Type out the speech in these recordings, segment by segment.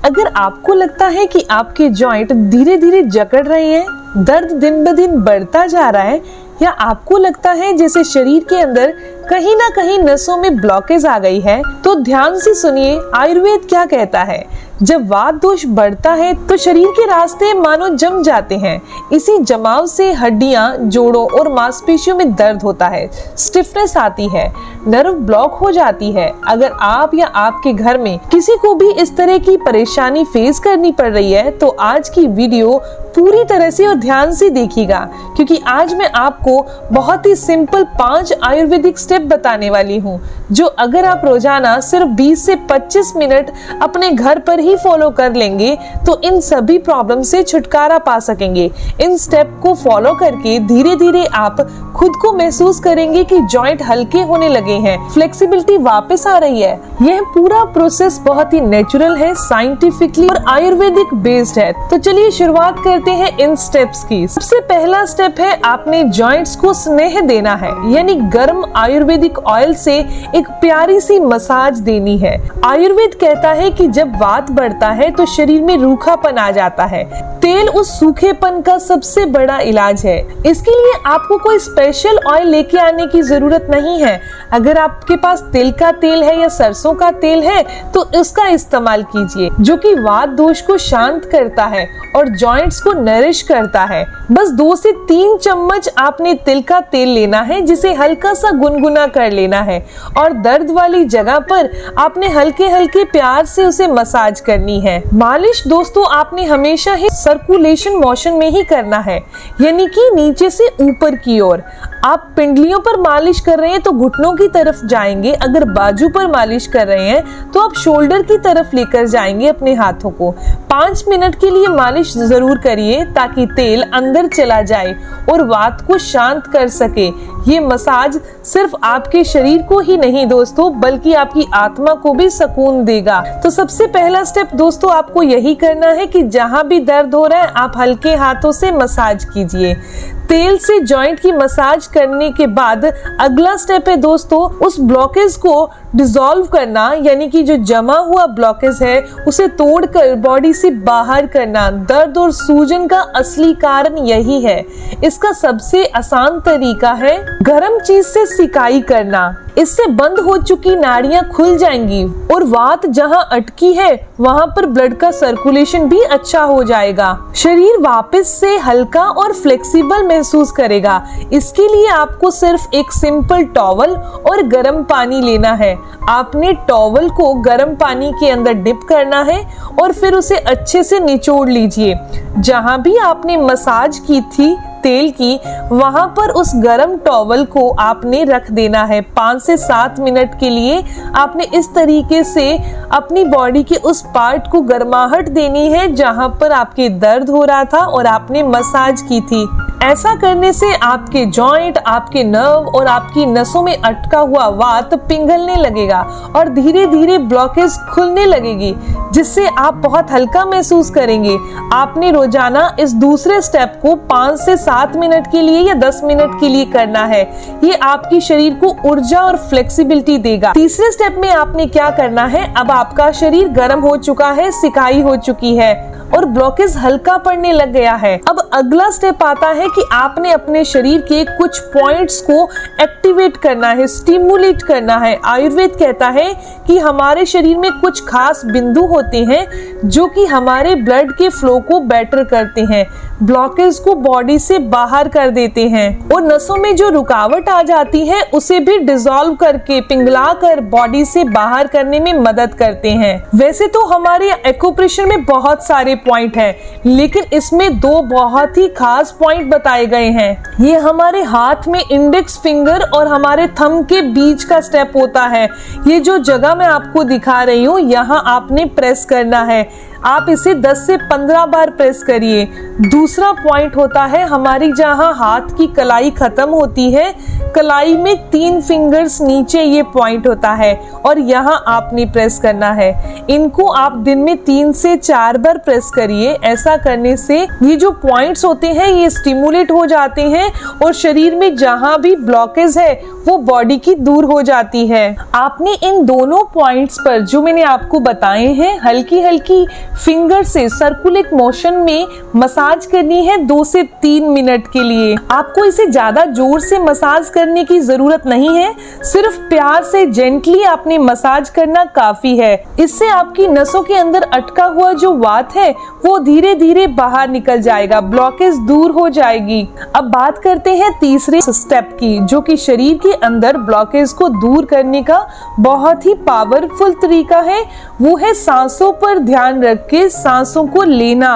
अगर आपको लगता है कि आपके जॉइंट धीरे धीरे जकड़ रहे हैं, दर्द दिन ब दिन बढ़ता जा रहा है, या आपको लगता है जैसे शरीर के अंदर कहीं ना कहीं नसों में ब्लॉकेज आ गई है, तो ध्यान से सुनिए आयुर्वेद क्या कहता है। जब वात दोष बढ़ता है तो शरीर के रास्ते मानो जम जाते हैं। इसी जमाव से हड्डियां, जोड़ों और मांसपेशियों में दर्द होता है, स्टिफनेस आती है, नर्व ब्लॉक हो जाती है। अगर आप या आपके घर में किसी को भी इस तरह की परेशानी फेस करनी पड़ रही है तो आज की वीडियो पूरी तरह से और ध्यान से देखिएगा, क्योंकि आज मैं आपको बहुत ही सिंपल 5 आयुर्वेदिक स्टेप बताने वाली हूँ, जो अगर आप रोजाना सिर्फ 20 से 25 मिनट अपने घर पर ही फॉलो कर लेंगे तो इन सभी प्रॉब्लम से छुटकारा पा सकेंगे। इन स्टेप को फॉलो करके धीरे धीरे आप खुद को महसूस करेंगे कि जॉइंट हल्के होने लगे हैं, फ्लेक्सिबिलिटी वापस आ रही है। यह पूरा प्रोसेस बहुत ही नेचुरल है, साइंटिफिकली और आयुर्वेदिक बेस्ड है। तो चलिए शुरुआत करते हैं इन स्टेप्स की। सबसे पहला स्टेप है आपने जॉइंट्स को स्नेह देना है, यानी गर्म आयुर्वेदिक ऑयल से एक प्यारी सी मसाज देनी है। आयुर्वेद कहता है कि जब वात बढ़ता है तो शरीर में रूखापन आ जाता है। तेल उस सूखेपन का सबसे बड़ा इलाज है। इसके लिए आपको कोई स्पेशल ऑयल लेके आने की जरूरत नहीं है। अगर आपके पास तिल का तेल है या सरसों का तेल है तो इसका इस्तेमाल कीजिए, जो कि वात दोष को शांत करता है और जॉइंट्स को नरिश करता है। बस 2 से 3 चम्मच आपने तिल का तेल लेना है, जिसे हल्का सा गुनगुना कर लेना है और दर्द वाली जगह पर आपने हल्के हल्के प्यार से उसे मसाज करनी है। मालिश दोस्तों आपने हमेशा ही सर्कुलेशन मोशन में ही करना है, यानी कि नीचे से ऊपर की ओर। आप पिंडलियों पर मालिश कर रहे हैं तो घुटनों की तरफ जाएंगे, अगर बाजू पर मालिश कर रहे हैं तो आप शोल्डर की तरफ लेकर जाएंगे अपने हाथों को। 5 मिनट के लिए मालिश जरूर करिए ताकि तेल अंदर चला जाए और वात को शांत कर सके। ये मसाज सिर्फ आपके शरीर को ही नहीं दोस्तों, बल्कि आपकी आत्मा को भी सुकून देगा। तो सबसे पहला स्टेप दोस्तों आपको यही करना है कि जहां भी दर्द हो रहा है आप हल्के हाथों से मसाज कीजिए। तेल से जॉइंट की मसाज करने के बाद अगला स्टेप है दोस्तों उस ब्लॉकेज को डिसॉल्व करना, यानी कि जो जमा हुआ ब्लॉकेज है उसे तोड़कर बॉडी से बाहर करना। दर्द और सूजन का असली कारण यही है। इसका सबसे आसान तरीका है गर्म चीज से सिकाई करना। इससे बंद हो चुकी नाड़ियां खुल जाएंगी और वात जहां अटकी है वहां पर ब्लड का सर्कुलेशन भी अच्छा हो जाएगा। शरीर वापस से हल्का और फ्लेक्सिबल महसूस करेगा। इसके लिए आपको सिर्फ एक सिंपल टॉवल और गर्म पानी लेना है। आपने टॉवल को गर्म पानी के अंदर डिप करना है और फिर उसे अच्छे से निचोड़ लीजिए। जहां भी आपने मसाज की थी तेल की, वहां पर उस गर्म टॉवल को आपने रख देना है। 5 से 7 मिनट के लिए आपने इस तरीके से अपनी बॉडी के उस पार्ट को गर्माहट देनी है जहां पर आपके दर्द हो रहा था और आपने मसाज की थी। ऐसा करने से आपके जॉइंट, आपके नर्व और आपकी नसों में अटका हुआ वात पिघलने लगेगा और धीरे धीरे ब्लॉकेज खुलने लगेगी, जिससे आप बहुत हल्का महसूस करेंगे। आपने रोजाना इस दूसरे स्टेप को 5 से 7 मिनट के लिए या 10 मिनट के लिए करना है। ये आपके शरीर को ऊर्जा और फ्लेक्सिबिलिटी देगा। तीसरे स्टेप में आपने क्या करना है, अब आपका शरीर गर्म हो चुका है, सिकाई हो चुकी है और ब्लॉकेज हल्का पड़ने लग गया है। अब अगला स्टेप आता है कि आपने अपने शरीर के कुछ पॉइंट्स को एक्टिवेट करना है, स्टिमुलेट करना है। आयुर्वेद कहता है कि हमारे शरीर में कुछ खास बिंदु होते हैं जो कि हमारे ब्लड के फ्लो को बेटर करते हैं, ब्लॉकेज को बॉडी से बाहर कर देते हैं और नसों में जो रुकावट आ जाती है उसे भी डिसॉल्व करके, पिघला कर बॉडी से बाहर करने में मदद करते हैं। वैसे तो हमारे एक्यूप्रेशर में बहुत सारे पॉइंट है, लेकिन इसमें 2 बहुत ही खास पॉइंट बताए गए हैं। ये हमारे हाथ में इंडेक्स फिंगर और हमारे थंब के बीच का स्टेप होता है। ये जो जगह मैं आपको दिखा रही हूँ, यहाँ आपने प्रेस करना है। आप इसे 10 से 15 बार प्रेस करिए। दूसरा पॉइंट होता है हमारी जहां हाथ की कलाई खत्म होती है, कलाई में 3 फिंगर्स नीचे ये पॉइंट होता है और यहाँ आपने प्रेस करना है। इनको आप दिन में 3 से 4 बार प्रेस प्रेस करिए। ऐसा करने से ये जो पॉइंट्स होते हैं ये स्टिमुलेट हो जाते हैं और शरीर में जहां भी ब्लॉकेज है वो बॉडी की दूर हो जाती है। आपने इन दोनों पॉइंट्स पर जो मैंने आपको बताए हैं हल्की हल्की फिंगर से सर्कुलेट मोशन में मसाज करनी है 2 से 3 मिनट के लिए। आपको इसे ज्यादा जोर से मसाज करने की जरूरत नहीं है, सिर्फ प्यार से जेंटली आपने मसाज करना काफी है। इससे आपकी नसों के अंदर अटका हुआ जो वात है वो धीरे धीरे बाहर निकल जाएगा, ब्लॉकेज दूर हो जाएगी। अब बात करते हैं तीसरे स्टेप की, जो कि शरीर के अंदर ब्लॉकेज को दूर करने का बहुत ही पावरफुल तरीका है। वो है सांसों पर ध्यान रख के सांसों को लेना,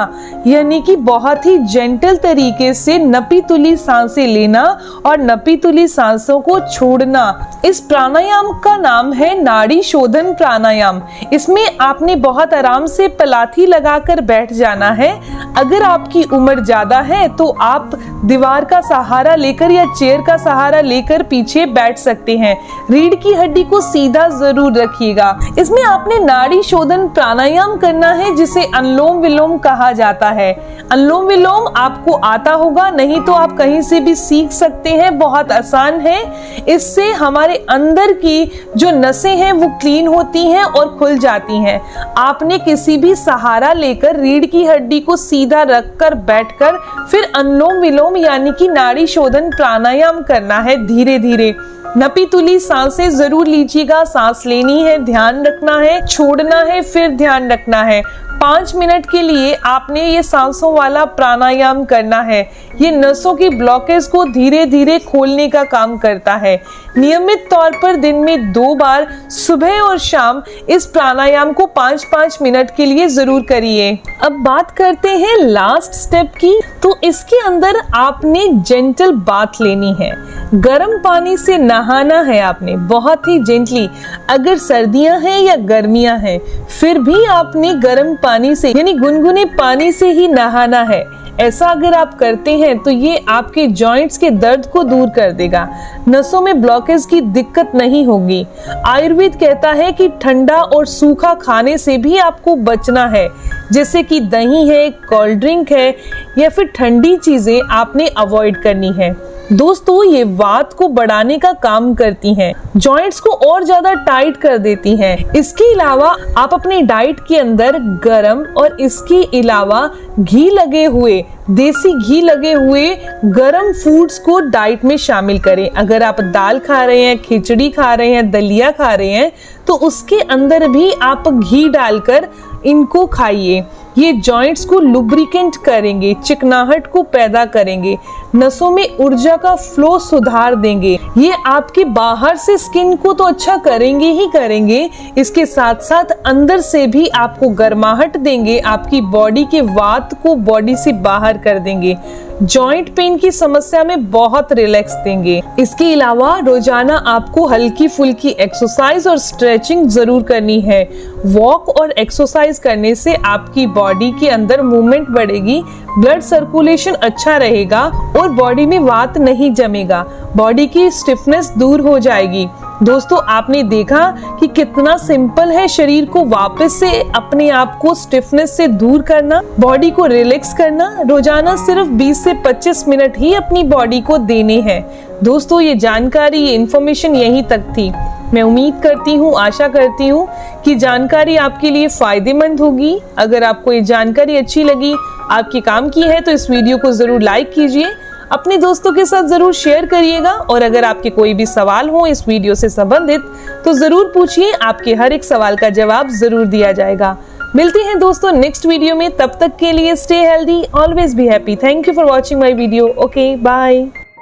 यानी कि बहुत ही जेंटल तरीके से नपी तुली सांसें लेना और नपी तुली सांसों को छोड़ना। इस प्राणायाम का नाम है नाड़ी शोधन प्राणायाम। इसमें आपने बहुत आराम से पलाथी लगाकर बैठ जाना है। अगर आपकी उम्र ज्यादा है तो आप दीवार का सहारा लेकर या चेयर का सहारा लेकर पीछे बैठ सकते हैं। रीढ़ की हड्डी को सीधा जरूर रखिएगा। इसमें आपने नाड़ी शोधन प्राणायाम करना है जिसे अनुलोम विलोम कहा जाता है। अनुलोम विलोम आपको आता होगा, नहीं तो आप कहीं से भी सीख सकते हैं, बहुत आसान है। इससे हमारे अंदर की जो नसें हैं वो क्लीन होती हैं और खुल जाती हैं। आपने किसी भी सहारा लेकर रीढ़ की हड्डी को सीधा रखकर बैठकर फिर अनुलोम विलोम यानी कि नाड़ी शोधन प्राणायाम करना है। धीरे धीरे नपी तुली सांसें जरूर लीजिएगा। सांस लेनी है, ध्यान रखना है, छोड़ना है, फिर ध्यान रखना है। 5 मिनट के लिए आपने ये सांसों वाला प्राणायाम करना है। ये नसों की ब्लॉकेज को धीरे धीरे खोलने का काम करता है। नियमित तौर पर दिन में 2 बार सुबह और शाम इस प्राणायाम को 5-5 मिनट के लिए जरूर करिए। अब बात करते हैं लास्ट स्टेप की। तो इसके अंदर आपने जेंटल बाथ लेनी है, गर्म पानी से नहाना है आपने बहुत ही जेंटली। अगर सर्दियां हैं या गर्मियां हैं फिर भी आपने गर्म पानी से यानी गुनगुने पानी से ही नहाना है। ऐसा अगर आप करते हैं तो ये आपके जॉइंट्स के दर्द को दूर कर देगा, नसों में ब्लॉकेज की दिक्कत नहीं होगी। आयुर्वेद कहता है कि ठंडा और सूखा खाने से भी आपको बचना है, जैसे कि दही है, कोल्ड ड्रिंक है या फिर ठंडी चीजें आपने अवॉइड करनी है। दोस्तों ये वात को बढ़ाने का काम करती हैं, जॉइंट्स को और ज्यादा टाइट कर देती हैं। इसके अलावा आप अपने डाइट के अंदर गरम और इसके अलावा घी लगे हुए, देसी घी लगे हुए गरम फूड्स को डाइट में शामिल करें। अगर आप दाल खा रहे हैं, खिचड़ी खा रहे हैं, दलिया खा रहे हैं तो उसके अंदर भी आप घी डालकर इनको खाइए। ये जॉइंट्स को लुब्रिकेंट करेंगे, चिकनाहट को पैदा करेंगे, नसों में ऊर्जा का फ्लो सुधार देंगे। ये आपके बाहर से स्किन को तो अच्छा करेंगे ही करेंगे, इसके साथ साथ अंदर से भी आपको गर्माहट देंगे, आपकी बॉडी के वात को बॉडी से बाहर कर देंगे, जॉइंट पेन की समस्या में बहुत रिलैक्स देंगे। इसके अलावा रोजाना आपको हल्की फुल्की एक्सरसाइज और स्ट्रेचिंग जरूर करनी है। वॉक और एक्सरसाइज करने से आपकी बॉडी के अंदर मूवमेंट बढ़ेगी, ब्लड सर्कुलेशन अच्छा रहेगा और बॉडी में वात नहीं जमेगा, बॉडी की स्टिफनेस दूर हो जाएगी। दोस्तों आपने देखा कि कितना सिंपल है शरीर को वापस से अपने आप को स्टिफनेस से दूर करना, बॉडी को रिलैक्स करना। रोजाना सिर्फ 20 से 25 मिनट ही अपनी बॉडी को देने हैं। दोस्तों ये जानकारी, ये इन्फॉर्मेशन यहीं तक थी। मैं उम्मीद करती हूँ, आशा करती हूँ कि जानकारी आपके लिए फायदेमंद होगी। अगर आपको ये जानकारी अच्छी लगी, आपके काम की है तो इस वीडियो को जरूर लाइक कीजिए, अपने दोस्तों के साथ जरूर शेयर करिएगा और अगर आपके कोई भी सवाल हो इस वीडियो से संबंधित तो जरूर पूछिए, आपके हर एक सवाल का जवाब जरूर दिया जाएगा। मिलते हैं दोस्तों नेक्स्ट वीडियो में, तब तक के लिए stay healthy, always be happy. Thank you for watching my video. Okay bye.